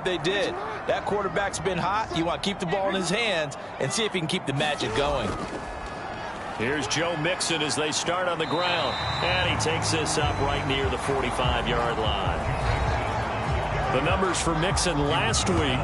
they did. That quarterback's been hot. You want to keep the ball in his hands and see if he can keep the magic going. Here's Joe Mixon as they start on the ground. And he takes this up right near the 45-yard line. The numbers for Mixon last week: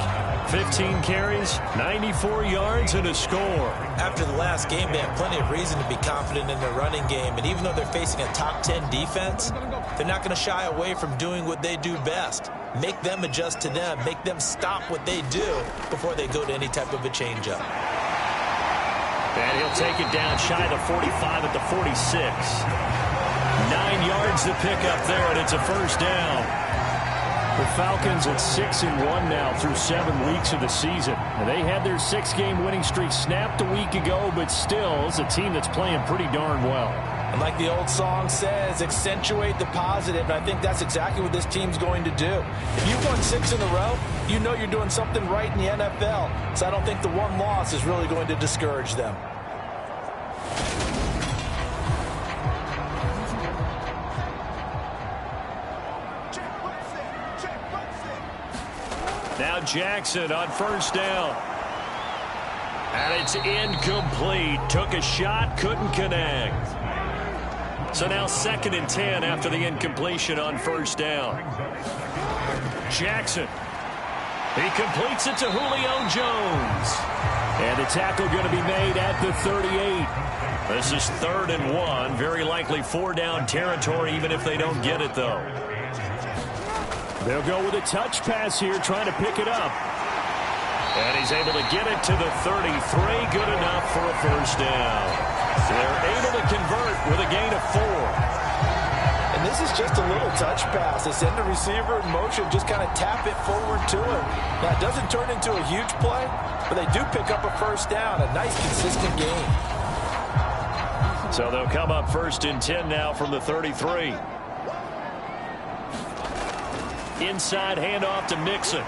15 carries, 94 yards, and a score. After the last game, they have plenty of reason to be confident in their running game. And even though they're facing a top 10 defense, they're not going to shy away from doing what they do best. Make them adjust to them. Make them stop what they do before they go to any type of a changeup. And he'll take it down shy of the 45 at the 46. 9 yards to pick up there, and it's a first down. The Falcons at 6-1 now through 7 weeks of the season. They had their 6-game winning streak snapped a week ago, but still, it's a team that's playing pretty darn well. And like the old song says, accentuate the positive. And I think that's exactly what this team's going to do. If you've won 6 in a row, you know you're doing something right in the NFL. So I don't think the one loss is really going to discourage them. Now Jackson on first down. And it's incomplete. Took a shot, couldn't connect. So now 2nd and 10 after the incompletion on first down. Jackson. He completes it to Julio Jones. And the tackle going to be made at the 38. This is 3rd and 1. Very likely 4-down territory, even if they don't get it, though. They'll go with a touch pass here, trying to pick it up. And he's able to get it to the 33. Good enough for a first down. So they're able to convert with a gain of 4. And this is just a little touch pass. They send the receiver in motion, just kind of tap it forward to him. Now, it doesn't turn into a huge play, but they do pick up a first down. A nice, consistent gain. So they'll come up 1st and 10 now from the 33. Inside handoff to Mixon.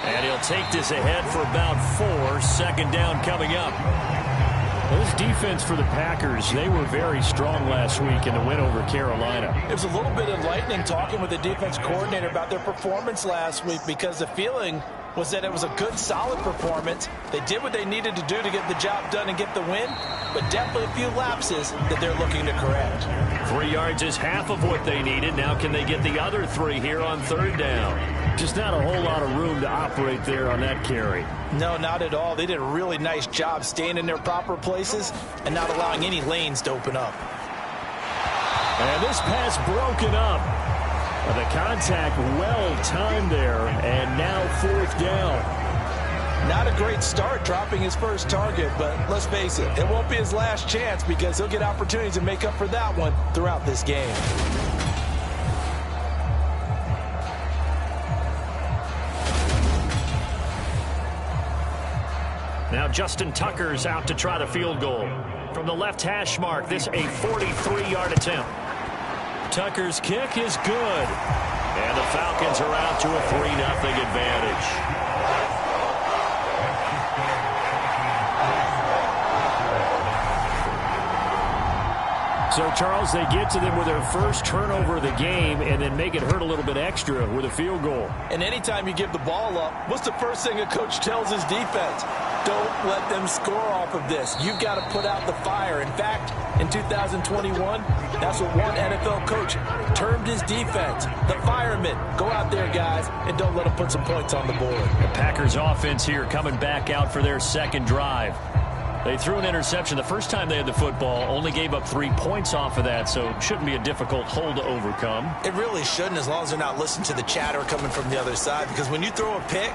And he'll take this ahead for about 4. 2nd down coming up. This defense for the Packers, they were very strong last week in the win over Carolina. It was a little bit enlightening talking with the defense coordinator about their performance last week, because the feeling was that it was a good, solid performance. They did what they needed to do to get the job done and get the win, but definitely a few lapses that they're looking to correct. 3 yards is half of what they needed. Now can they get the other 3 here on 3rd down? Just not a whole lot of room to operate there on that carry. No, not at all. They did a really nice job staying in their proper places and not allowing any lanes to open up. And this pass broken up. The contact well timed there, and now 4th down. Not a great start dropping his first target, but let's face it, it won't be his last chance, because he'll get opportunities to make up for that one throughout this game. Now Justin Tucker's out to try the field goal. From the left hash mark, this a 43-yard attempt. Tucker's kick is good. And the Falcons are out to a 3-0 advantage. So, Charles, they get to them with their first turnover of the game and then make it hurt a little bit extra with a field goal. And anytime you give the ball up, what's the first thing a coach tells his defense? Don't let them score off of this. You've got to put out the fire. In fact, in 2021, that's what one NFL coach termed his defense. The firemen. Go out there, guys, and don't let them put some points on the board. The Packers offense here coming back out for their second drive. They threw an interception the first time they had the football, only gave up 3 points off of that, so it shouldn't be a difficult hole to overcome. It really shouldn't, as long as they're not listening to the chatter coming from the other side, because when you throw a pick,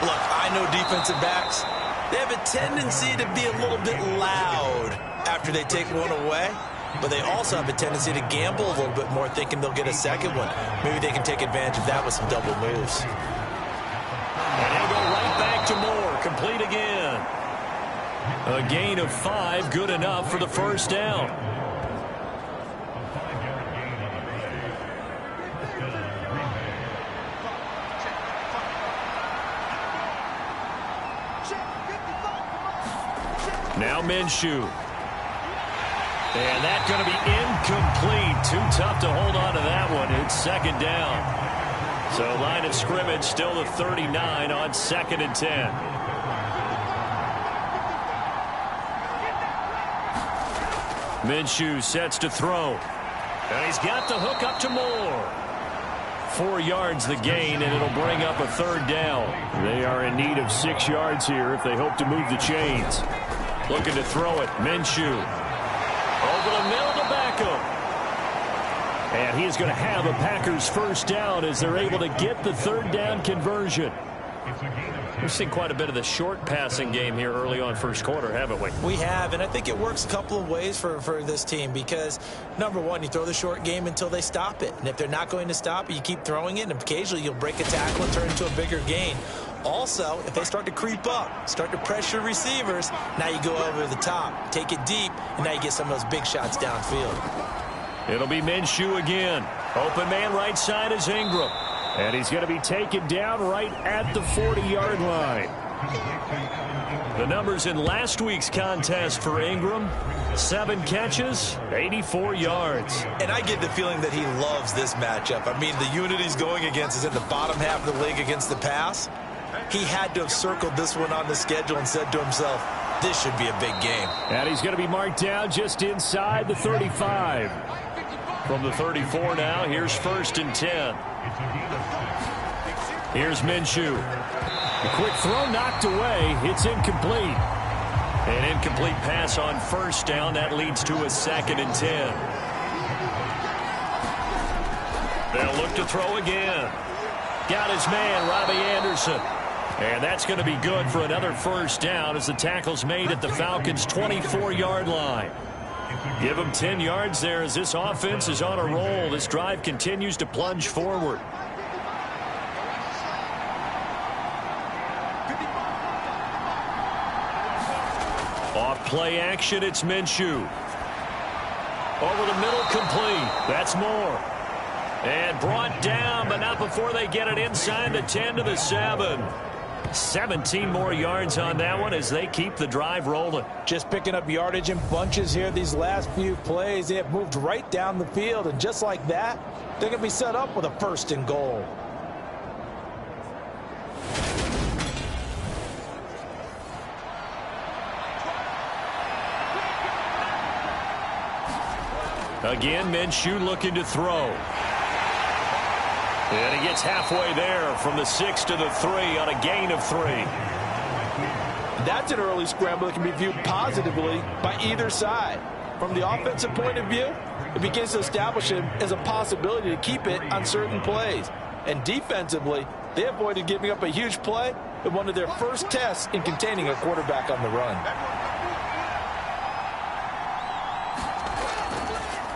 look, I know defensive backs, they have a tendency to be a little bit loud after they take one away, but they also have a tendency to gamble a little bit more, thinking they'll get a second one. Maybe they can take advantage of that with some double moves. And he'll go right back to Moore, complete again. A gain of 5, good enough for the first down. Now Minshew. And that's going to be incomplete. Too tough to hold on to that one. It's second down. So line of scrimmage still the 39 on 2nd and 10. Minshew sets to throw. And he's got the hook up to Moore. 4 yards the gain, and it'll bring up a 3rd down. They are in need of 6 yards here if they hope to move the chains. Looking to throw it. Minshew. Over the middle to Beckham. And he is going to have a Packers 1st down as they're able to get the 3rd down conversion. We've seen quite a bit of the short passing game here early on 1st quarter, haven't we? We have, and I think it works a couple of ways for this team because, number one, you throw the short game until they stop it. And if they're not going to stop it, you keep throwing it, and occasionally you'll break a tackle and turn into a bigger gain. Also, if they start to creep up, start to pressure receivers, now you go over the top, take it deep, and now you get some of those big shots downfield. It'll be Minshew again. Open man right side is Ingram. And he's going to be taken down right at the 40-yard line. The numbers in last week's contest for Ingram: 7 catches, 84 yards. And I get the feeling that he loves this matchup. I mean, the unit he's going against is in the bottom half of the league against the pass. He had to have circled this one on the schedule and said to himself, this should be a big game. And he's going to be marked down just inside the 35. From the 34 now, here's 1st and 10. Here's Minshew. A quick throw knocked away. It's incomplete. An incomplete pass on 1st down. That leads to a 2nd and 10. They'll look to throw again. Got his man, Robbie Anderson. And that's going to be good for another 1st down as the tackle's made at the Falcons' 24-yard line. Give them 10 yards there as this offense is on a roll. This drive continues to plunge forward. Off play action, it's Minshew. Over the middle, complete. That's Moore. And brought down, but not before they get it inside the 10 to the 7. 17 more yards on that one as they keep the drive rolling. Just picking up yardage in bunches here these last few plays. They have moved right down the field, and just like that, they're going to be set up with a 1st and goal. Again, Minshew looking to throw. And he gets halfway there from the 6 to the 3 on a gain of 3. That's an early scramble that can be viewed positively by either side. From the offensive point of view, it begins to establish him as a possibility to keep it on certain plays. And defensively, they avoided giving up a huge play in one of their first tests in containing a quarterback on the run.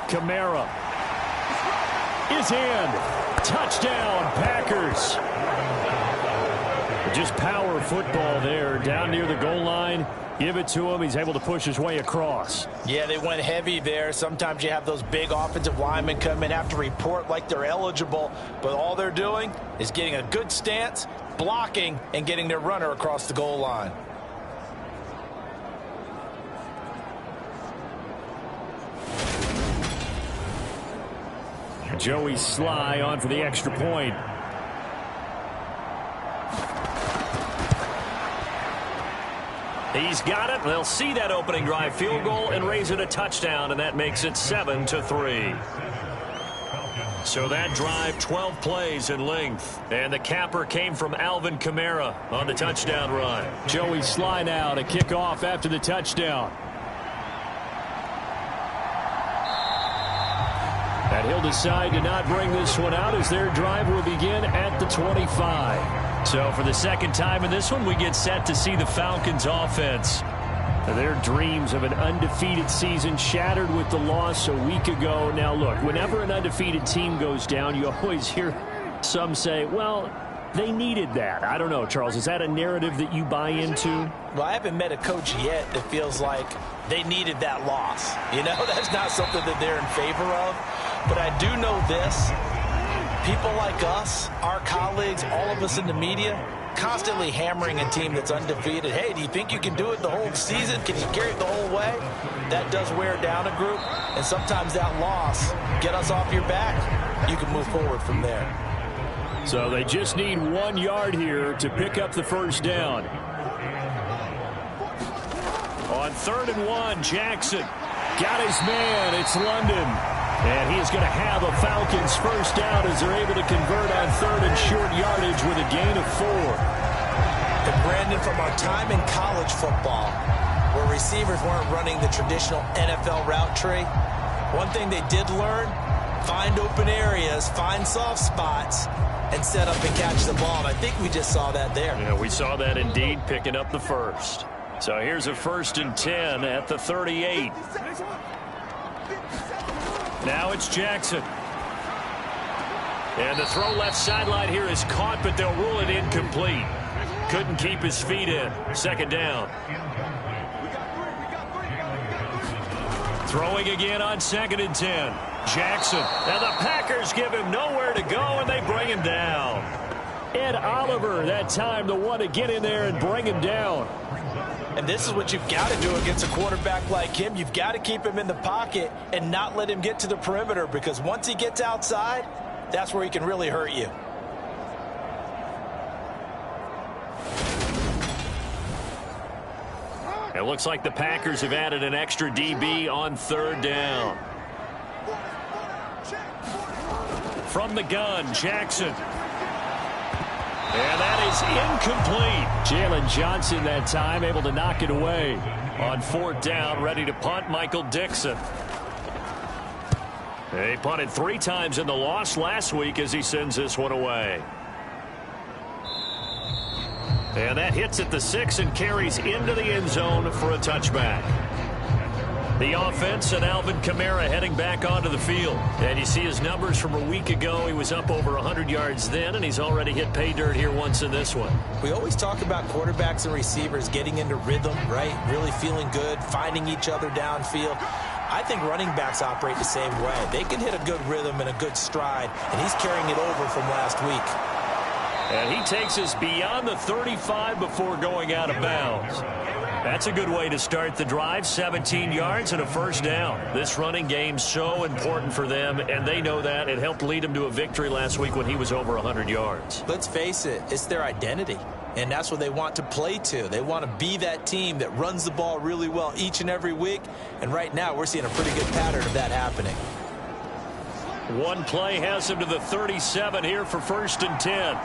Kamara is in. Touchdown, Packers. Just power football there down near the goal line. Give it to him. He's able to push his way across. Yeah, they went heavy there. Sometimes you have those big offensive linemen come in, have to report like they're eligible, but all they're doing is getting a good stance, blocking, and getting their runner across the goal line. Joey Sly on for the extra point. He's got it. They'll see that opening drive field goal and raise it a touchdown, and that makes it 7-3. So that drive, 12 plays in length. And the capper came from Alvin Kamara on the touchdown run. Joey Sly now to kick off after the touchdown. And he'll decide to not bring this one out as their drive will begin at the 25. So for the 2nd time in this one, we get set to see the Falcons offense. Their dreams of an undefeated season shattered with the loss a week ago. Now look, whenever an undefeated team goes down, you always hear some say, well, they needed that. I don't know, Charles. Is that a narrative that you buy into? Well, I haven't met a coach yet that feels like they needed that loss. You know, that's not something that they're in favor of. But I do know this. People like us, our colleagues, all of us in the media, constantly hammering a team that's undefeated. Hey, do you think you can do it the whole season? Can you carry it the whole way? That does wear down a group. And sometimes that loss, get us off your back, you can move forward from there. So they just need 1 yard here to pick up the first down. On 3rd and 1, Jackson got his man. It's London. And he is going to have a Falcons first down as they're able to convert on 3rd and short yardage with a gain of 4. And Brandon, from our time in college football, where receivers weren't running the traditional NFL route tree, one thing they did learn, find open areas, find soft spots, and set up and catch the ball. And I think we just saw that there. Yeah, we saw that indeed, picking up the first. So here's a 1st and 10 at the 38. Now it's Jackson. And the throw left sideline here is caught, but they'll rule it incomplete. Couldn't keep his feet in. 2nd down. Throwing again on 2nd and 10. Jackson. And the Packers give him nowhere to go, and they bring him down. Ed Oliver, that time, the one to get in there and bring him down. And this is what you've got to do against a quarterback like him. You've got to keep him in the pocket and not let him get to the perimeter, because once he gets outside, that's where he can really hurt you. It looks like the Packers have added an extra DB on 3rd down. From the gun, Jackson. And that is incomplete. Jalen Johnson that time able to knock it away. On 4th down, ready to punt, Michael Dixon. They punted 3 times in the loss last week as he sends this one away. And that hits at the 6 and carries into the end zone for a touchback. The offense and Alvin Kamara heading back onto the field. And you see his numbers from a week ago. He was up over 100 yards then, and he's already hit pay dirt here once in this one. We always talk about quarterbacks and receivers getting into rhythm, right? Really feeling good, finding each other downfield. I think running backs operate the same way. They can hit a good rhythm and a good stride, and he's carrying it over from last week. And he takes us beyond the 35 before going out of bounds. That's a good way to start the drive. 17 yards and a first down. This running game's so important for them, and they know that. It helped lead them to a victory last week when he was over 100 yards. Let's face it, it's their identity, and that's what they want to play to. They want to be that team that runs the ball really well each and every week, and right now we're seeing a pretty good pattern of that happening. One play has him to the 37 here for 1st and 10.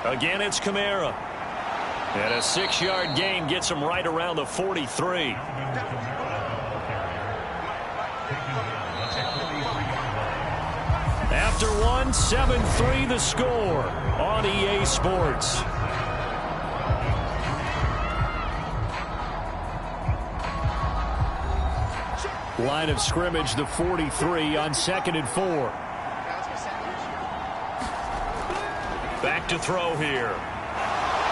Again, it's Kamara. And a 6-yard gain gets him right around the 43. After one, 7-3 the score on EA Sports. Line of scrimmage, the 43 on 2nd and 4. Back to throw here.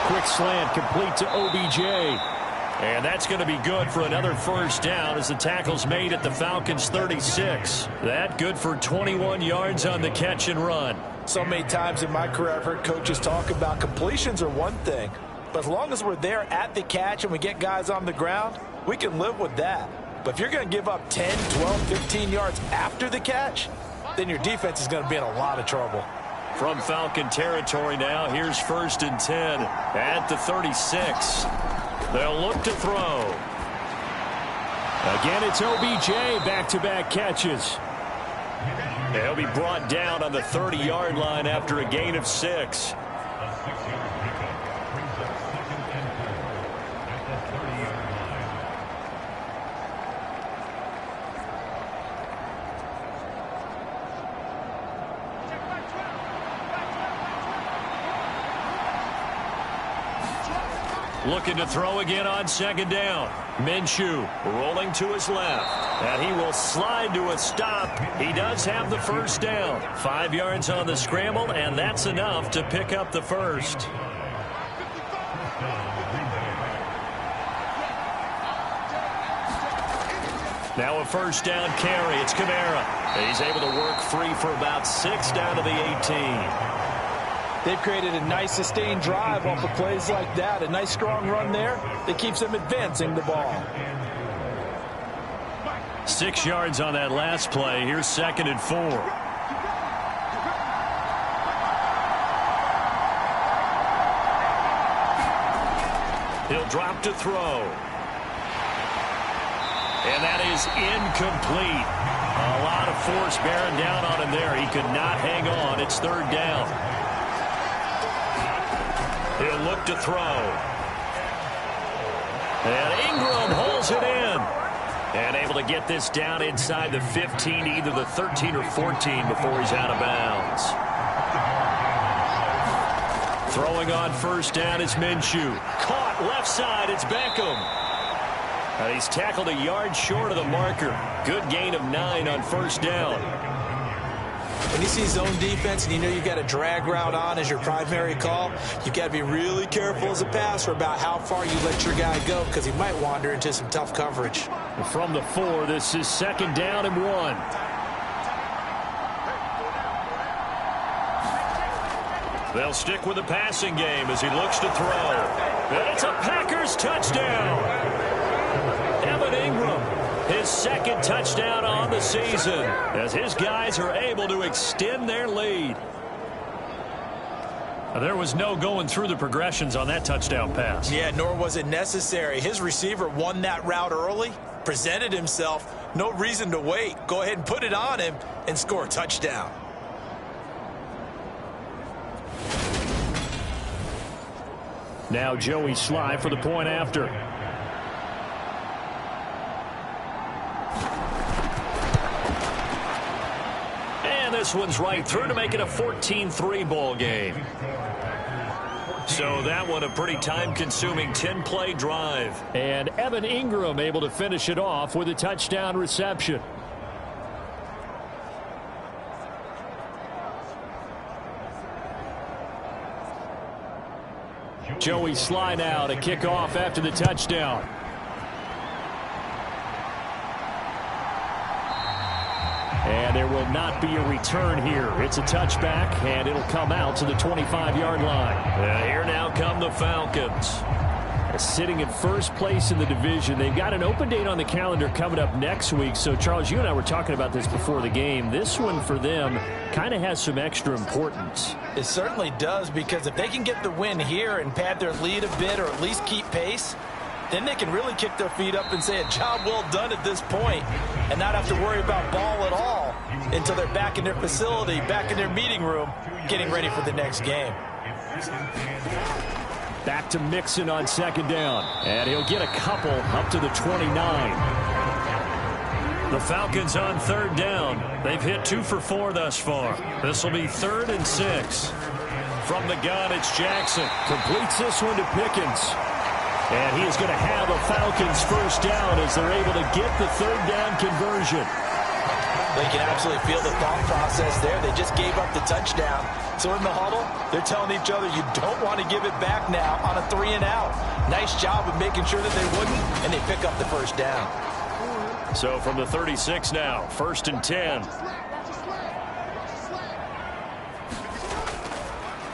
Quick slant complete to OBJ. And that's going to be good for another first down as the tackle's made at the Falcons 36. That good for 21 yards on the catch and run. So many times in my career I've heard coaches talk about completions are one thing, but as long as we're there at the catch and we get guys on the ground, we can live with that. But if you're going to give up 10, 12, 15 yards after the catch, then your defense is going to be in a lot of trouble. From Falcon territory now, here's 1st and 10 at the 36. They'll look to throw. Again, it's OBJ, back-to-back catches. He'll be brought down on the 30-yard line after a gain of 6. Looking to throw again on 2nd down. Minshew rolling to his left. And he will slide to a stop. He does have the first down. 5 yards on the scramble, and that's enough to pick up the first. Now a first down carry. It's Kamara. He's able to work free for about 6 down to the 18. They've created a nice sustained drive off of plays like that. A nice strong run there that keeps them advancing the ball. 6 yards on that last play. Here's 2nd and 4. He'll drop to throw. And that is incomplete. A lot of force bearing down on him there. He could not hang on. It's 3rd down. He'll look to throw. And Ingram holds it in. And able to get this down inside the 15, either the 13 or 14 before he's out of bounds. Throwing on 1st down is Minshew. Caught left side, it's Beckham. And he's tackled a yard short of the marker. Good gain of 9 on 1st down. When you see zone defense and you know you've got a drag route on as your primary call, you've got to be really careful as a passer about how far you let your guy go because he might wander into some tough coverage. From the 4, this is 2nd down and 1. They'll stick with the passing game as he looks to throw. And it's a Packers touchdown. Evan Ingram, his 2nd touchdown on the season as his guys are able to extend their lead. There was no going through the progressions on that touchdown pass. Yeah, nor was it necessary. His receiver won that route early, presented himself. No reason to wait. Go ahead and put it on him and score a touchdown. Now Joey Sly for the point after. And this one's right through to make it a 14-3 ball game. So that one a pretty time-consuming 10-play drive. And Evan Ingram able to finish it off with a touchdown reception. Joey Sly now to kick off after the touchdown. And there will not be a return here. It's a touchback, and it'll come out to the 25-yard line. And here now come the Falcons. Sitting in 1st place in the division. They've got an open date on the calendar coming up next week. So, Charles, you and I were talking about this before the game. This one for them kind of has some extra importance. It certainly does, because if they can get the win here and pad their lead a bit or at least keep pace, then they can really kick their feet up and say a job well done at this point and not have to worry about ball at all until they're back in their facility, back in their meeting room, getting ready for the next game. Back to Mixon on 2nd down. And he'll get a couple up to the 29. The Falcons on 3rd down. They've hit 2 for 4 thus far. This will be 3rd and 6. From the gun, it's Jackson. Completes this one to Pickens. And he is going to have a Falcons 1st down as they're able to get the 3rd down conversion. They can absolutely feel the thought process there. They just gave up the touchdown. So in the huddle, they're telling each other, you don't want to give it back now on a 3-and-out. Nice job of making sure that they wouldn't, and they pick up the 1st down. So from the 36 now, 1st and 10.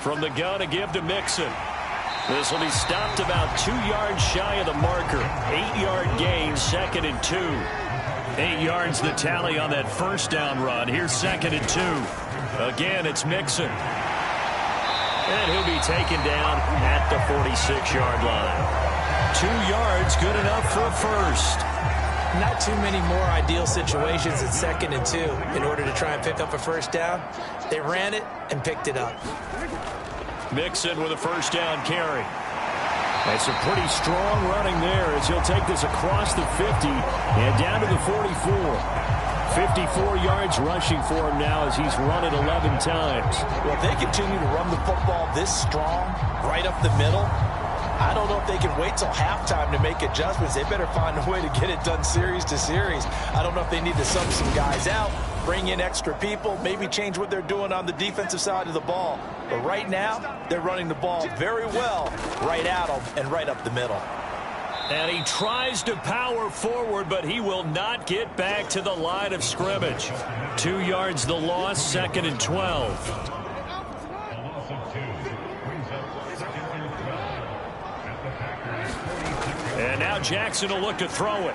From the gun, a give to Mixon. This will be stopped about 2 yards shy of the marker. 8-yard gain, 2nd and 2. 8 yards the tally on that 1st down run. Here's 2nd and 2. Again, it's Mixon. And he'll be taken down at the 46-yard line. 2 yards, good enough for a 1st. Not too many more ideal situations at 2nd and 2 in order to try and pick up a 1st down. They ran it and picked it up. Mixon with a 1st down carry. That's a pretty strong running there as he'll take this across the 50 and down to the 44. 54 yards rushing for him now as he's run it 11 times. Well, if they continue to run the football this strong, right up the middle, I don't know if they can wait till halftime to make adjustments. They better find a way to get it done series to series. I don't know if they need to sub some guys out, bring in extra people, maybe change what they're doing on the defensive side of the ball. But right now, they're running the ball very well right at them and right up the middle. And he tries to power forward, but he will not get back to the line of scrimmage. 2 yards the loss, 2nd and 12. And now Jackson will look to throw it.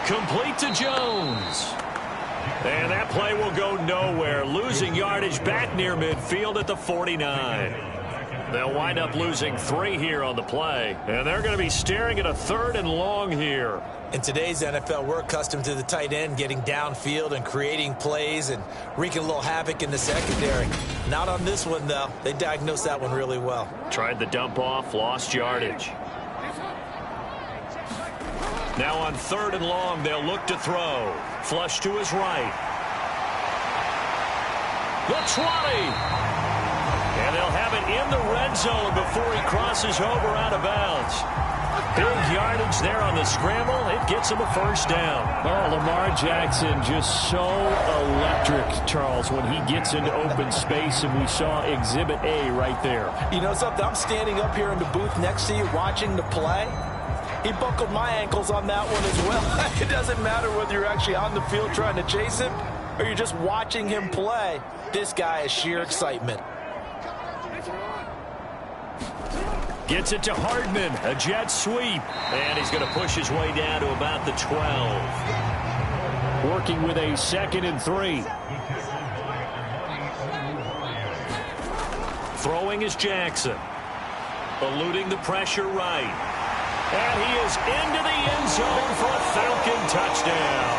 Complete to Jones. And that play will go nowhere. Losing yardage back near midfield at the 49. They'll wind up losing 3 here on the play. And they're going to be staring at a 3rd and long here. In today's NFL, we're accustomed to the tight end getting downfield and creating plays and wreaking a little havoc in the secondary. Not on this one, though. They diagnosed that one really well. Tried the dump off, lost yardage. Now on 3rd and long, they'll look to throw. Flush to his right. The 20. And they'll have it in the red zone before he crosses over out of bounds. Big yardage there on the scramble. It gets him a 1st down. Oh, Lamar Jackson just so electric, Charles, when he gets into open space, and we saw Exhibit A right there. You know something? I'm standing up here in the booth next to you watching the play. He buckled my ankles on that one as well. It doesn't matter whether you're actually on the field trying to chase him or you're just watching him play. This guy is sheer excitement. Gets it to Hardman, a jet sweep. And he's going to push his way down to about the 12. Working with a 2nd and 3. Throwing is Jackson. Eluding the pressure right. And he is into the end zone for a Falcon touchdown.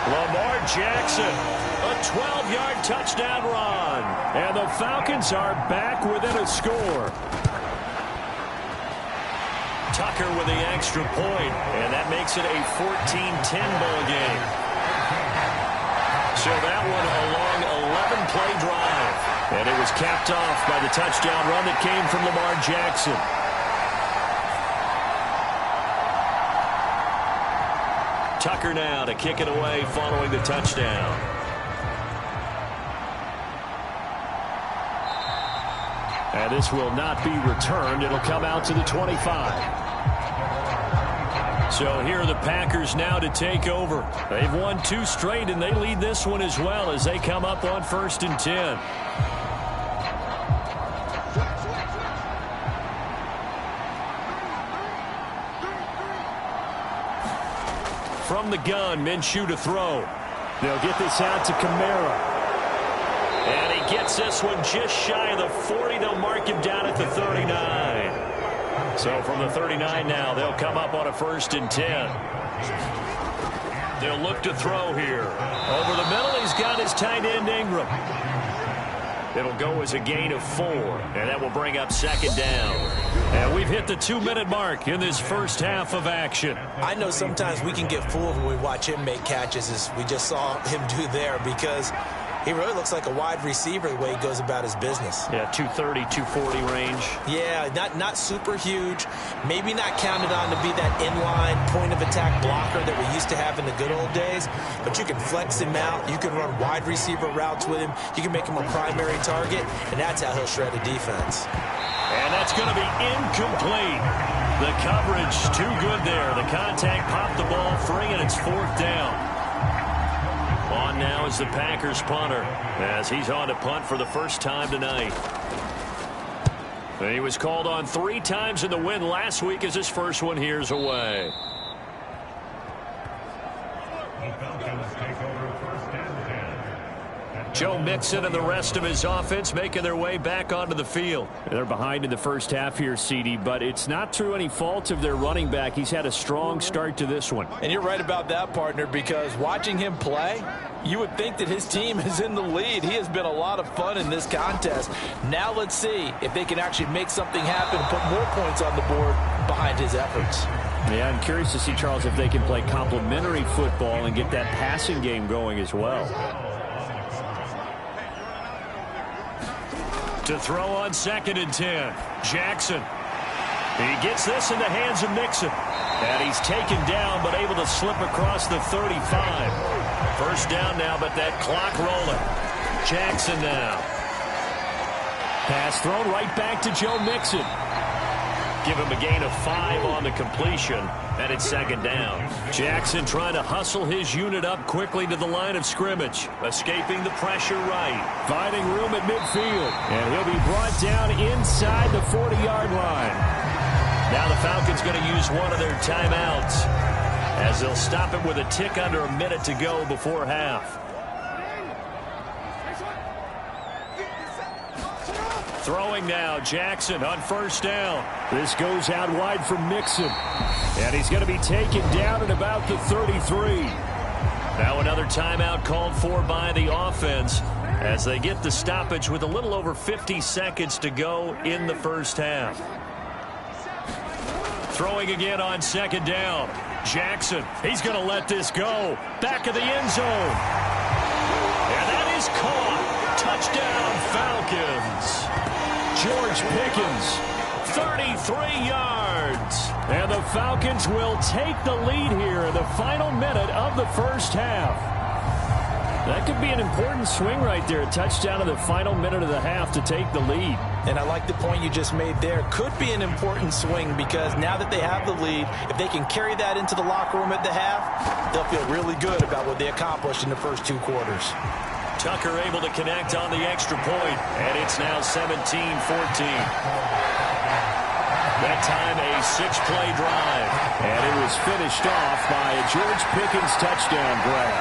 Lamar Jackson, a 12-yard touchdown run. And the Falcons are back within a score. Tucker with the extra point, and that makes it a 14-10 ball game. So that one a long 11-play drive. And it was capped off by the touchdown run that came from Lamar Jackson. Tucker now to kick it away following the touchdown. And this will not be returned. It'll come out to the 25. So here are the Packers now to take over. They've won 2 straight, and they lead this one as well as they come up on 1st and 10. From the gun, Minshew to throw. They'll get this out to Kamara. And he gets this one just shy of the 40. They'll mark him down at the 39. So from the 39 now, they'll come up on a 1st and 10. They'll look to throw here. Over the middle, he's got his tight end Ingram. It'll go as a gain of 4, and that will bring up 2nd down. And we've hit the 2-minute mark in this first half of action. I know sometimes we can get fooled when we watch him make catches, as we just saw him do there, because he really looks like a wide receiver the way he goes about his business. Yeah, 230, 240 range. Yeah, not super huge. Maybe not counted on to be that inline point-of-attack blocker that we used to have in the good old days. But you can flex him out. You can run wide receiver routes with him. You can make him a primary target, and that's how he'll shred a defense. And that's going to be incomplete. The coverage too good there. The contact popped the ball free, and it's 4th down. On now is the Packers punter, as he's on to punt for the first time tonight. He was called on 3 times in the win last week, as his first one here's away. Joe Mixon and the rest of his offense making their way back onto the field. They're behind in the first half here, CD, but it's not through any fault of their running back. He's had a strong start to this one. And you're right about that, partner, because watching him play, you would think that his team is in the lead. He has been a lot of fun in this contest. Now let's see if they can actually make something happen and put more points on the board behind his efforts. Yeah, I'm curious to see, Charles, if they can play complementary football and get that passing game going as well. To throw on 2nd and 10. Jackson. He gets this in the hands of Mixon. And he's taken down, but able to slip across the 35. 1st down now, but that clock rolling. Jackson now. Pass thrown right back to Joe Mixon. Give him a gain of 5 on the completion, and it's 2nd down. Jackson trying to hustle his unit up quickly to the line of scrimmage, escaping the pressure right. Finding room at midfield, and he'll be brought down inside the 40-yard line. Now the Falcons going to use one of their timeouts. as they'll stop it with a tick under a minute to go before half. Throwing now, Jackson on first down. This goes out wide for Mixon. And he's going to be taken down at about the 33. Now another timeout called for by the offense as they get the stoppage with a little over 50 seconds to go in the first half. Throwing again on second down. Jackson, he's going to let this go. Back of the end zone. And that is caught. Touchdown, Falcons. George Pickens, 33 yards. And the Falcons will take the lead here in the final minute of the first half. That could be an important swing right there. A touchdown in the final minute of the half to take the lead. And I like the point you just made there. Could be an important swing because now that they have the lead, if they can carry that into the locker room at the half, they'll feel really good about what they accomplished in the first 2 quarters. Tucker able to connect on the extra point, and it's now 17-14. That time a 6-play drive. And it was finished off by a George Pickens touchdown grab.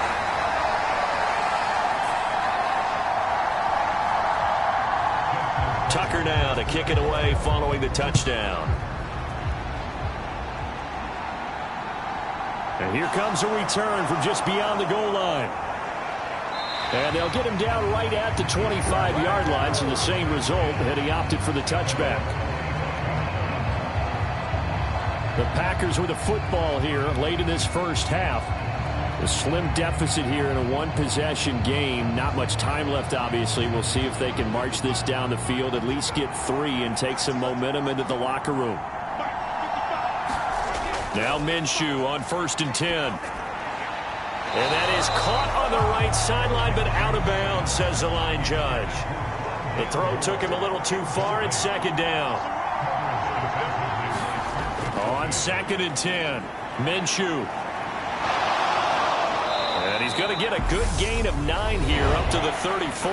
Tucker now to kick it away following the touchdown. And here comes a return from just beyond the goal line. And they'll get him down right at the 25-yard line, so the same result, and he opted for the touchback. The Packers with a football here late in this first half. A slim deficit here in a one-possession game. Not much time left, obviously. We'll see if they can march this down the field, at least get 3 and take some momentum into the locker room. Now Minshew on 1st and 10. And that is caught on the right sideline, but out of bounds, says the line judge. The throw took him a little too far. It's 2nd down. On 2nd and 10, Minshew. And he's going to get a good gain of 9 here up to the 34.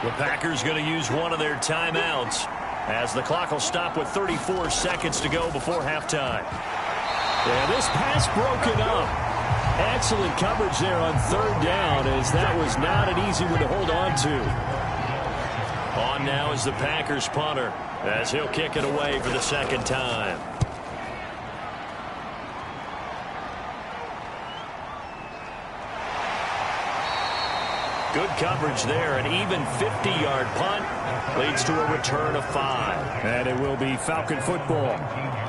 The Packers going to use one of their timeouts as the clock will stop with 34 seconds to go before halftime. Yeah, this pass broken up. Excellent coverage there on 3rd down, as that was not an easy one to hold on to. On now is the Packers punter as he'll kick it away for the 2nd time. Good coverage there. An even 50-yard punt leads to a return of 5. And it will be Falcon football.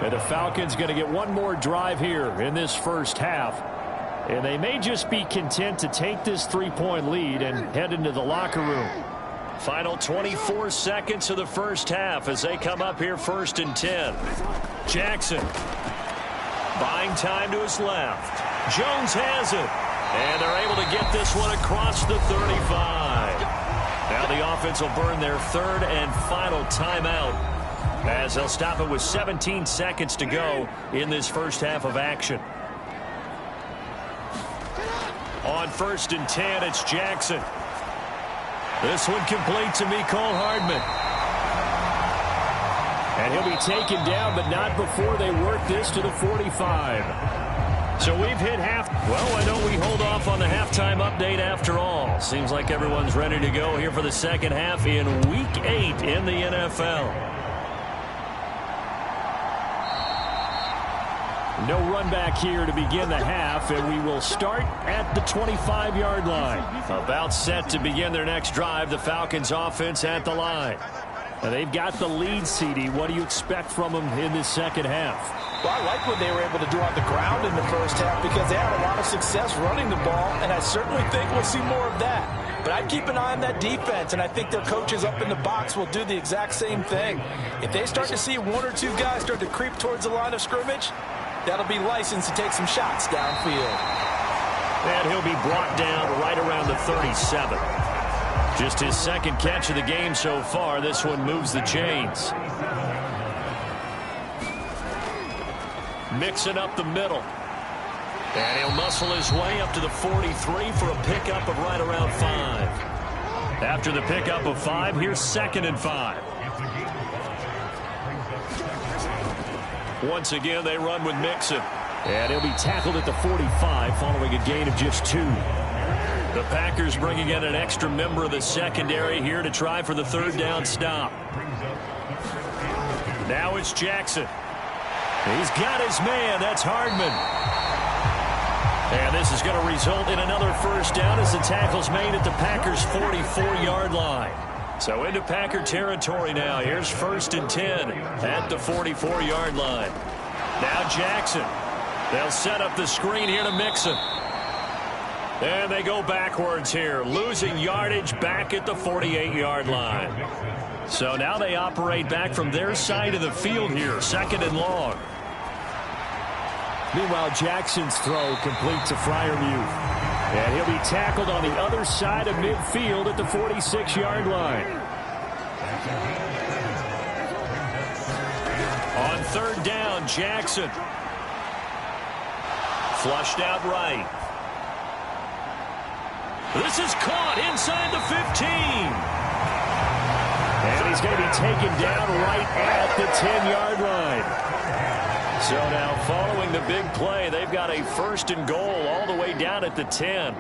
And the Falcons going to get one more drive here in this first half. And they may just be content to take this 3-point lead and head into the locker room. Final 24 seconds of the first half as they come up here 1st and 10. Jackson buying time to his left. Jones has it. And they're able to get this one across the 35. Now the offense will burn their 3rd and final timeout as they'll stop it with 17 seconds to go in this first half of action. On 1st and 10, it's Jackson. This one complete to Mecole Hardman. And he'll be taken down, but not before they work this to the 45. So we've hit half. Well, why don't we hold off on the halftime update after all? Seems like everyone's ready to go here for the second half in Week 8 in the NFL. No run back here to begin the half, and we will start at the 25-yard line. About set to begin their next drive, the Falcons offense at the line. Now they've got the lead, CD. What do you expect from them in this second half? Well, I like what they were able to do on the ground in the first half because they had a lot of success running the ball, and I certainly think we'll see more of that. But I'd keep an eye on that defense, and I think their coaches up in the box will do the exact same thing. If they start to see 1 or 2 guys start to creep towards the line of scrimmage, that'll be licensed to take some shots downfield. And he'll be brought down right around the 37. Just his 2nd catch of the game so far. This one moves the chains. Mixing up the middle. And he'll muscle his way up to the 43 for a pickup of right around 5. After the pickup of 5, here's 2nd and 5. Once again, they run with Mixon. And he'll be tackled at the 45 following a gain of just 2. The Packers bringing in an extra member of the secondary here to try for the third down stop. Now it's Jackson. He's got his man. That's Hardman. And this is going to result in another first down as the tackle's made at the Packers' 44-yard line. So into Packer territory now. Here's 1st and 10 at the 44-yard line. Now Jackson. They'll set up the screen here to Mixon. And they go backwards here, losing yardage back at the 48-yard line. So now they operate back from their side of the field here, 2nd and long. Meanwhile, Jackson's throw complete to Freiermuth. And he'll be tackled on the other side of midfield at the 46-yard line. On 3rd down, Jackson. Flushed out right. This is caught inside the 15. And he's going to be taken down right at the 10-yard line. So now following the big play, they've got a 1st and goal all the way down at the 10.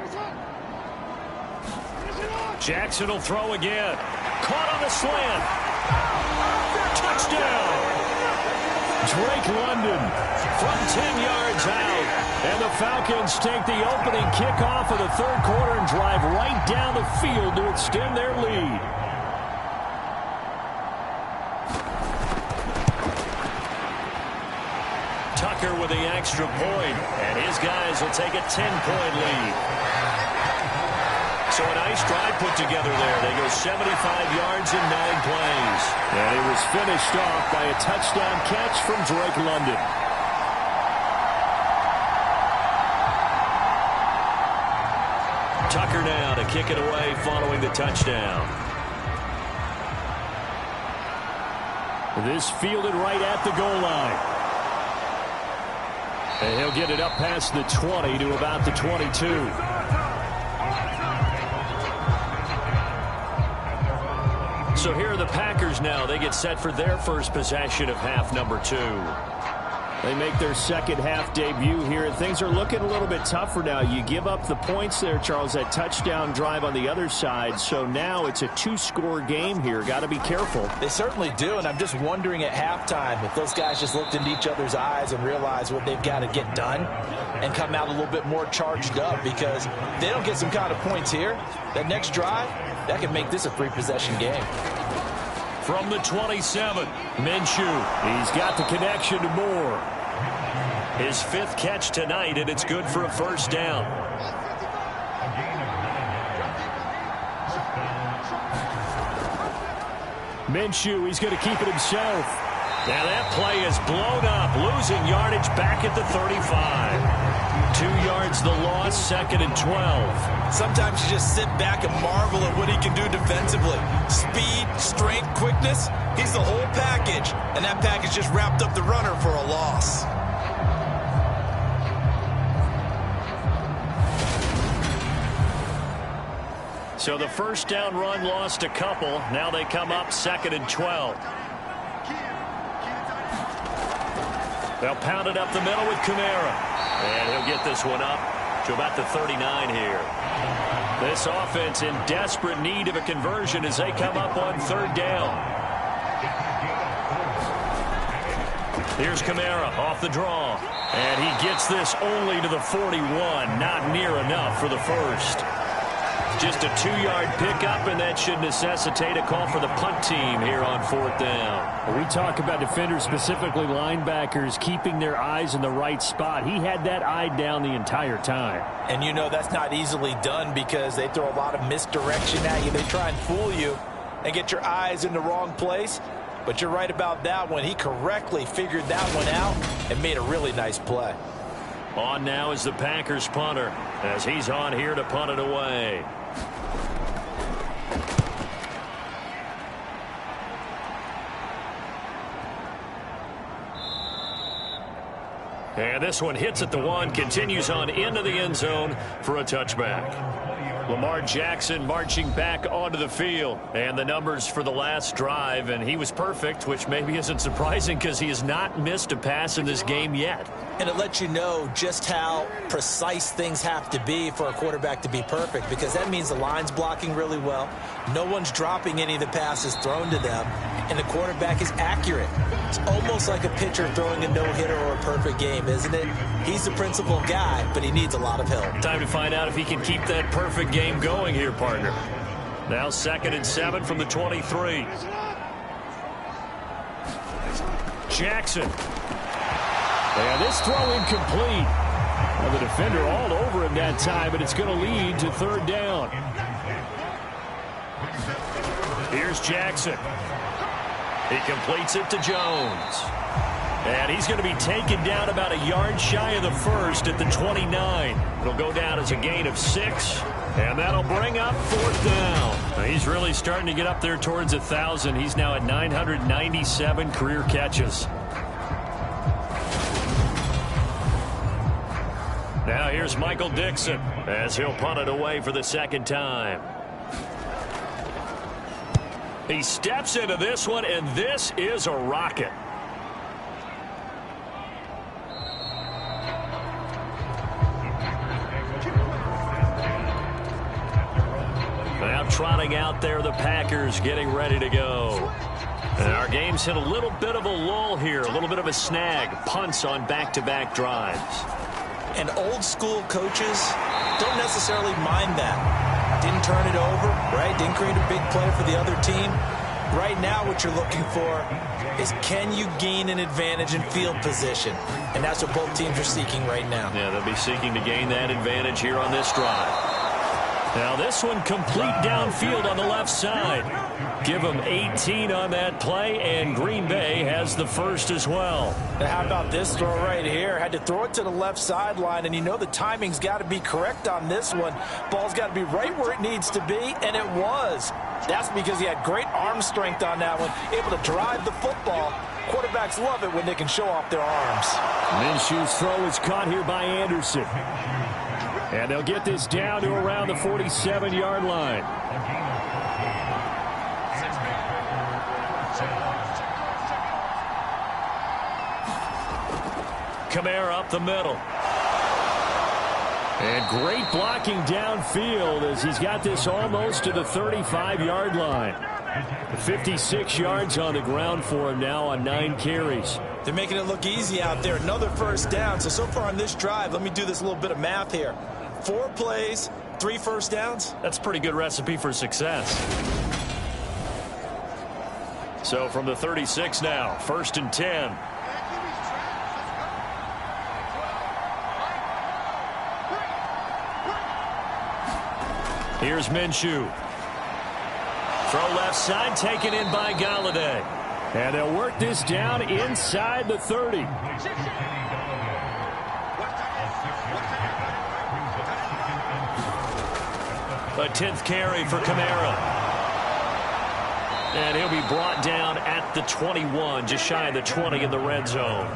Jackson will throw again. Caught on the slant. Touchdown. Drake London From 10 yards out. And the Falcons take the opening kickoff of the 3rd quarter and drive right down the field to extend their lead. Tucker with the extra point, and his guys will take a 10-point lead. So a nice drive put together there. They go 75 yards in 9 plays. And it was finished off by a touchdown catch from Drake London. Tucker now to kick it away following the touchdown. This fielded right at the goal line. And he'll get it up past the 20 to about the 22. So here are the Packers now. They get set for their first possession of half number 2. They make their second half debut here, and things are looking a little bit tougher now. You give up the points there, Charles, that touchdown drive on the other side. So now it's a 2-score game here. Got to be careful. They certainly do, and I'm just wondering at halftime if those guys just looked into each other's eyes and realized what they've got to get done and come out a little bit more charged up, because if they don't get some kind of points here, that next drive, that can make this a 3-possession game. From the 27, Minshew, he's got the connection to Moore. His 5th catch tonight, and it's good for a first down. Minshew, he's going to keep it himself. Now that play is blown up, losing yardage back at the 35. 2 yards the loss, 2nd and 12. Sometimes you just sit back and marvel at what he can do defensively. Speed, strength, quickness, he's the whole package. And that package just wrapped up the runner for a loss. So the first down run lost a couple. Now they come up 2nd and 12. They'll pound it up the middle with Kamara. And he'll get this one up to about the 39 here. This offense in desperate need of a conversion as they come up on 3rd down. Here's Kamara off the draw. And he gets this only to the 41. Not near enough for the first. Just a 2-yard pickup, and that should necessitate a call for the punt team here on 4th down. We talk about defenders, specifically linebackers, keeping their eyes in the right spot. He had that eye down the entire time. And you know that's not easily done because they throw a lot of misdirection at you. They try and fool you and get your eyes in the wrong place. But you're right about that one. He correctly figured that one out and made a really nice play. On now is the Packers punter as he's on here to punt it away. And this one hits at the 1, continues on into the end zone for a touchback. Lamar Jackson marching back onto the field. And the numbers for the last drive, and he was perfect, which maybe isn't surprising because he has not missed a pass in this game yet. And it lets you know just how precise things have to be for a quarterback to be perfect, because that means the line's blocking really well. No one's dropping any of the passes thrown to them, and the quarterback is accurate. It's almost like a pitcher throwing a no-hitter or a perfect game, isn't it? He's the principal guy, but he needs a lot of help. Time to find out if he can keep that perfect game going here, partner. Now 2nd and 7 from the 23. Jackson. And this throw incomplete. Well, the defender all over him that time, but it's going to lead to 3rd down. Here's Jackson. He completes it to Jones. And he's going to be taken down about a yard shy of the first at the 29. It'll go down as a gain of 6. And that'll bring up 4th down. Now, he's really starting to get up there towards 1,000. He's now at 997 career catches. Now here's Michael Dixon as he'll punt it away for the 2nd time. He steps into this one, and this is a rocket. Now trotting out there, the Packers getting ready to go. And our game's hit a little bit of a lull here, a little bit of a snag. Punts on back-to-back drives. And old-school coaches don't necessarily mind that. Didn't turn it over, right? Didn't create a big play for the other team. Right now what you're looking for is, can you gain an advantage in field position? And that's what both teams are seeking right now. Yeah, they'll be seeking to gain that advantage here on this drive. Now this one complete downfield on the left side. Give them 18 on that play, and Green Bay has the first as well. Now how about this throw right here? Had to throw it to the left sideline, and you know the timing's got to be correct on this one. Ball's got to be right where it needs to be, and it was. That's because he had great arm strength on that one, able to drive the football. Quarterbacks love it when they can show off their arms. Minshew's throw is caught here by Anderson. And they'll get this down to around the 47-yard line. Kamara up the middle. And great blocking downfield as he's got this almost to the 35-yard line. 56 yards on the ground for him now on 9 carries. They're making it look easy out there. Another first down. So far on this drive, let me do this little bit of math here. 4 plays, 3 first downs. That's a pretty good recipe for success. So from the 36 now, 1st and 10. Here's Minshew. Throw left side, taken in by Galladay. And they'll work this down inside the 30. A 10th carry for Kamara. And he'll be brought down at the 21, just shy of the 20 in the red zone.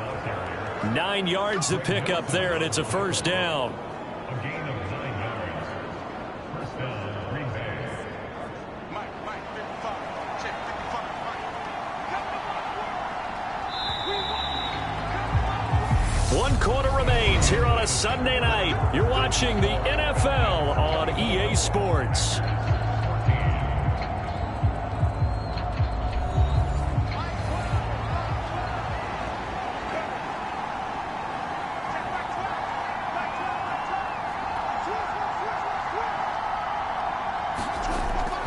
9 yards to pick up there, and it's a first down. One quarter remains here on a Sunday night. You're watching the NFL on EA Sports.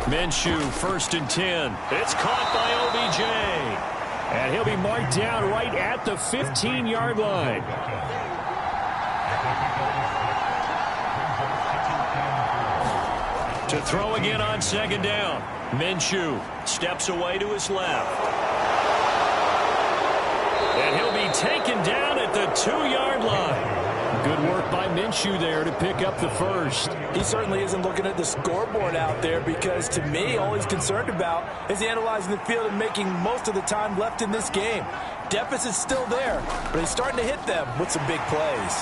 Minshew, 1st and 10. It's caught by OBJ. And he'll be marked down right at the 15-yard line. To throw again on 2nd down. Minshew steps away to his left. And he'll be taken down at the 2-yard line. Good work by Minshew there to pick up the first. He certainly isn't looking at the scoreboard out there, because to me, all he's concerned about is analyzing the field and making most of the time left in this game. Deficit's still there, but he's starting to hit them with some big plays.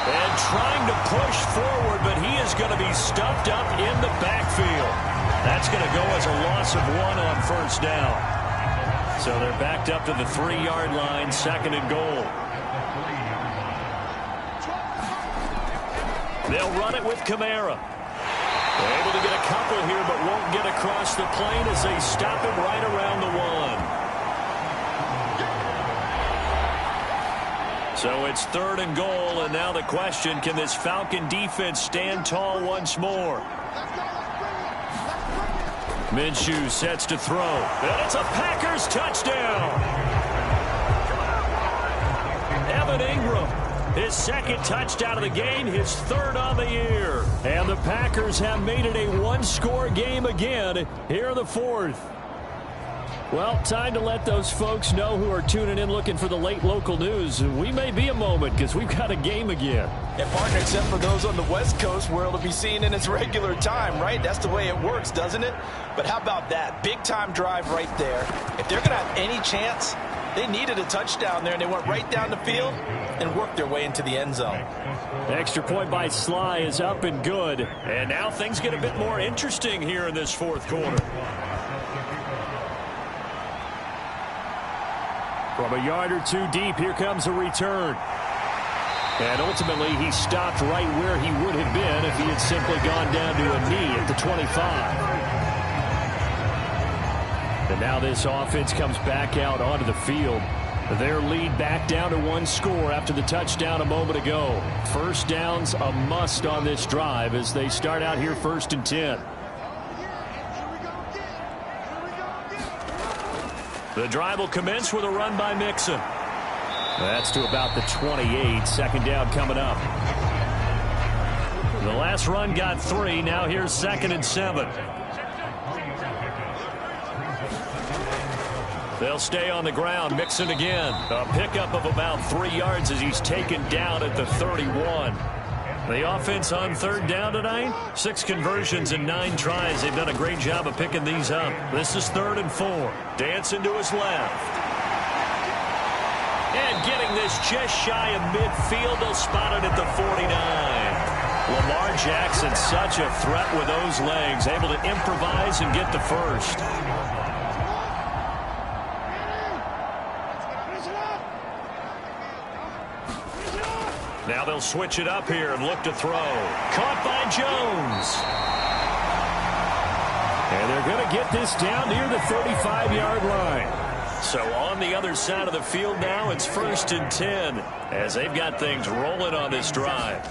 And trying to push forward, but he is going to be stuffed up in the backfield. That's going to go as a loss of 1 on first down. So they're backed up to the 3-yard line, 2nd and goal. They'll run it with Kamara. They're able to get a couple here, but won't get across the plane as they stop him right around the 1. So it's 3rd and goal, and now the question, can this Falcon defense stand tall once more? Minshew sets to throw, and it's a Packers touchdown. Evan Ingram, his 2nd touchdown of the game, his 3rd on the year. And the Packers have made it a 1-score game again here in the 4th. Well, time to let those folks know who are tuning in looking for the late local news. We may be a moment because we've got a game again. And partner, except for those on the West Coast where it'll be seen in its regular time, right? That's the way it works, doesn't it? But how about that? Big-time drive right there. If they're going to have any chance, they needed a touchdown there, and they went right down the field and worked their way into the end zone. Extra point by Sly is up and good. And now things get a bit more interesting here in this 4th quarter. From a yard or 2 deep, here comes a return. And ultimately, he stopped right where he would have been if he had simply gone down to a knee at the 25. And now this offense comes back out onto the field. Their lead back down to 1 score after the touchdown a moment ago. First down's a must on this drive as they start out here 1st and 10. The drive will commence with a run by Mixon. That's to about the 28. 2nd down coming up. The last run got 3. Now here's 2nd and 7. They'll stay on the ground. Mixon again. A pickup of about 3 yards as he's taken down at the 31. The offense on 3rd down tonight, 6 conversions and 9 tries. They've done a great job of picking these up. This is 3rd and 4. Dancing to his left. And getting this just shy of midfield. They'll spot it at the 49. Lamar Jackson, such a threat with those legs. Able to improvise and get the first. Now they'll switch it up here and look to throw. Caught by Jones. And they're going to get this down near the 35-yard line. So on the other side of the field now, it's 1st and 10 as they've got things rolling on this drive.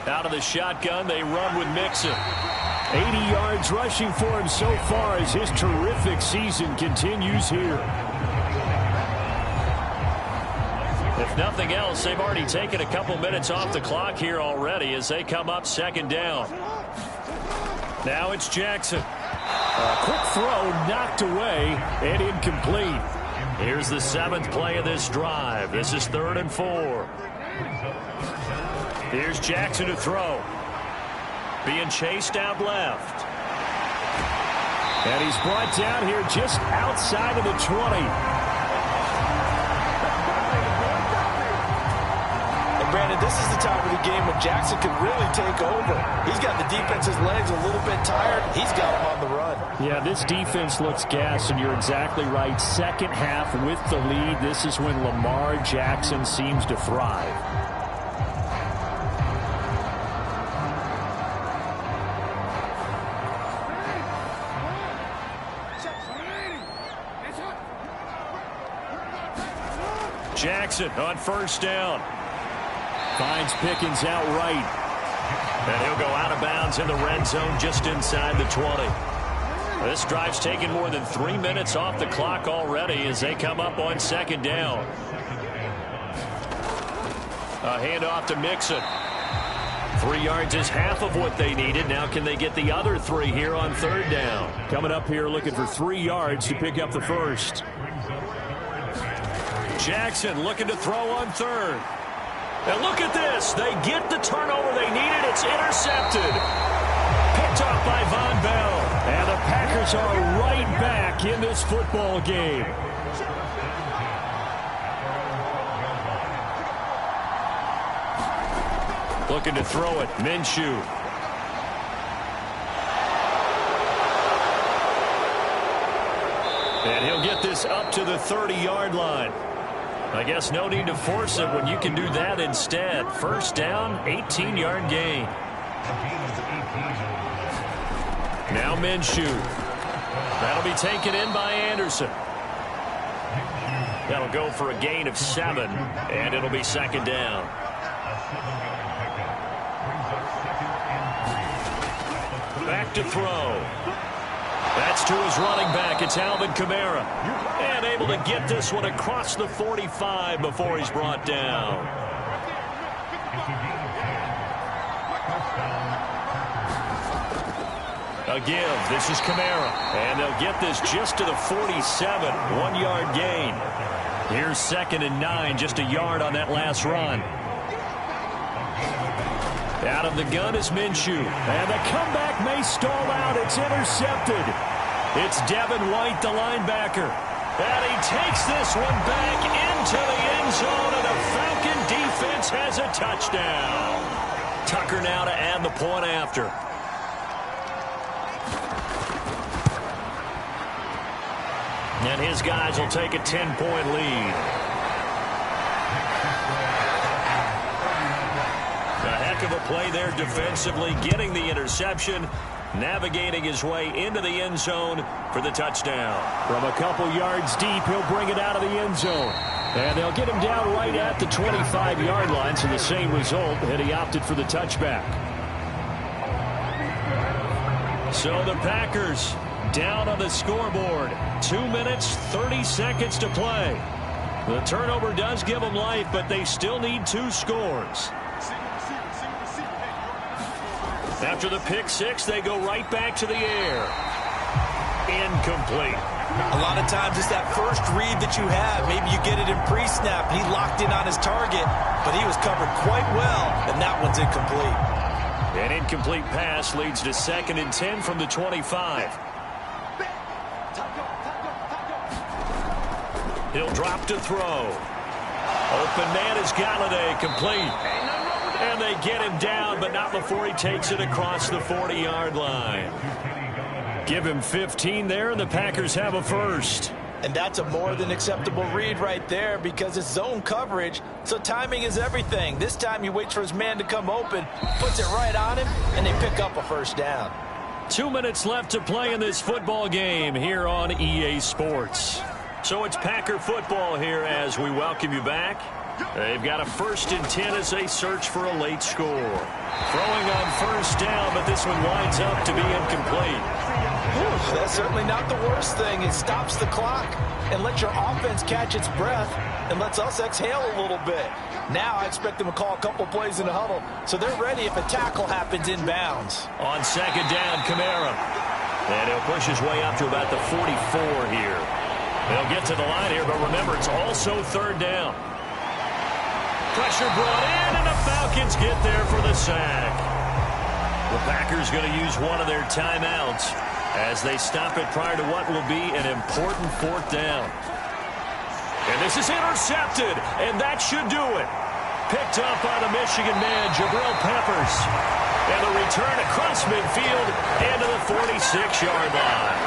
Out of the shotgun, they run with Mixon. 80 yards rushing for him so far as his terrific season continues here. If nothing else, they've already taken a couple minutes off the clock here already as they come up 2nd down. Now it's Jackson. A quick throw knocked away and incomplete. Here's the 7th play of this drive. This is 3rd and 4. Here's Jackson to throw. Being chased out left. And he's brought down here just outside of the 20. Brandon, this is the time of the game when Jackson could really take over. He's got the defense's legs a little bit tired. He's got him on the run. Yeah, this defense looks gassed, and you're exactly right. 2nd half with the lead. This is when Lamar Jackson seems to thrive. Jackson on 1st down. Finds Pickens outright. And he'll go out of bounds in the red zone just inside the 20. This drive's taken more than 3 minutes off the clock already as they come up on 2nd down. A handoff to Mixon. 3 yards is half of what they needed. Now can they get the other 3 here on 3rd down? Coming up here looking for 3 yards to pick up the first. Jackson looking to throw on 3rd. And look at this. They get the turnover they needed. It's intercepted. Picked off by Von Bell. And the Packers are right back in this football game. Looking to throw it. Minshew. And he'll get this up to the 30-yard line. I guess no need to force it when you can do that instead. First down, 18-yard gain. Now Minshew. That'll be taken in by Anderson. That'll go for a gain of 7, and it'll be second down. Back to throw. That's to his running back. It's Alvin Kamara. And able to get this one across the 45 before he's brought down. A give. This is Kamara. And they'll get this just to the 47. 1-yard gain. Here's 2nd and 9. Just a yard on that last run. Out of the gun is Minshew. And the comeback may stall out. It's intercepted. It's Devin White, the linebacker. And he takes this one back into the end zone, and the Falcon defense has a touchdown. Tucker now to add the point after. And his guys will take a 10-point lead. A heck of a play there defensively, getting the interception, navigating his way into the end zone for the touchdown. From a couple yards deep, he'll bring it out of the end zone. And they'll get him down right at the 25-yard line, so the same result, and he opted for the touchback. So the Packers down on the scoreboard. 2 minutes, 30 seconds to play. The turnover does give them life, but they still need 2 scores. After the pick 6, they go right back to the air. Incomplete. A lot of times it's that first read that you have. Maybe you get it in pre-snap, and he locked in on his target, but he was covered quite well, and that one's incomplete. An incomplete pass leads to 2nd and 10 from the 25. He'll drop to throw. Open man is Galladay, complete. And they get him down, but not before he takes it across the 40-yard line. Give him 15 there, and the Packers have a first. And that's a more than acceptable read right there because it's zone coverage, so timing is everything. This time he waits for his man to come open, puts it right on him, and they pick up a first down. 2 minutes left to play in this football game here on EA Sports. So it's Packer football here as we welcome you back. They've got a 1st and 10 as they search for a late score. Throwing on first down, but this one winds up to be incomplete. Whew, that's certainly not the worst thing. It stops the clock and lets your offense catch its breath and lets us exhale a little bit. Now I expect them to call a couple plays in the huddle, so they're ready if a tackle happens inbounds. On 2nd down, Kamara. And he'll push his way up to about the 44 here. They'll get to the line here, but remember, it's also 3rd down. Pressure brought in, and the Falcons get there for the sack. The Packers going to use one of their timeouts as they stop it prior to what will be an important 4th down. And this is intercepted, and that should do it. Picked up by the Michigan man, Jabril Peppers. And the return across midfield and to the 46-yard line.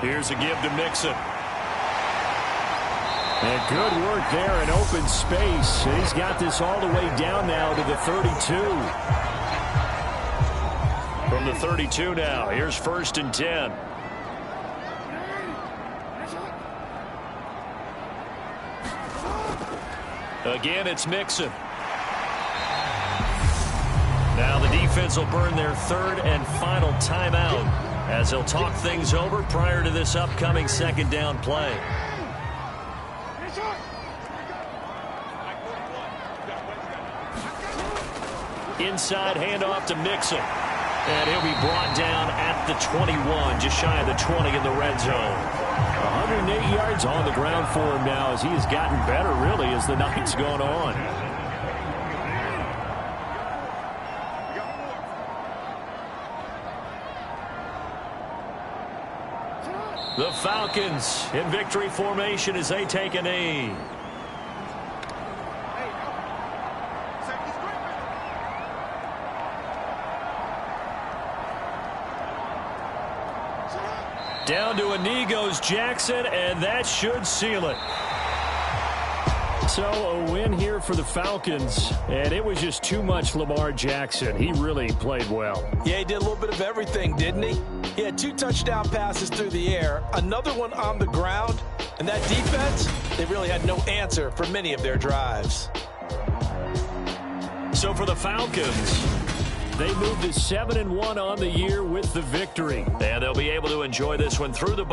Here's a give to Mixon. And good work there in open space. He's got this all the way down now to the 32. From the 32 now, here's 1st and 10. Again, it's Mixon. Now the defense will burn their 3rd and final timeout as they'll talk things over prior to this upcoming 2nd down play. Inside handoff to Mixon. And he'll be brought down at the 21, just shy of the 20 in the red zone. 108 yards on the ground for him now as he has gotten better, really, as the night's gone on. The Falcons in victory formation as they take a knee. Down to a knee goes Jackson, and that should seal it. So a win here for the Falcons, and it was just too much Lamar Jackson. He really played well. Yeah, he did a little bit of everything, didn't he? He had 2 touchdown passes through the air, another one on the ground, and that defense, they really had no answer for many of their drives. So for the Falcons, they moved to 7-1 on the year with the victory. and they'll be able to enjoy this one through the...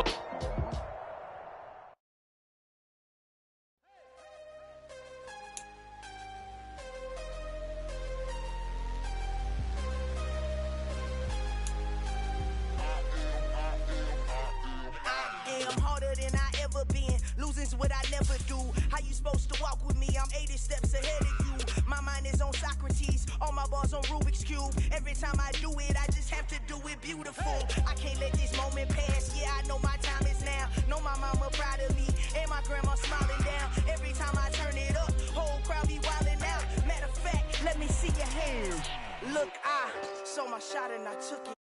Harder than I ever been. Losing's what I never do. How you supposed to walk with me? I'm 80 steps ahead of you. My mind is on Socrates. All my bars on Rubik's Cube. Every time I do it, I just have to do it beautiful. I can't let this moment pass. Yeah, I know my time is now. Know my mama proud of me. And my grandma smiling down. Every time I turn it up, whole crowd be wilding out. Matter of fact, let me see your hands. Look, I saw my shot and I took it.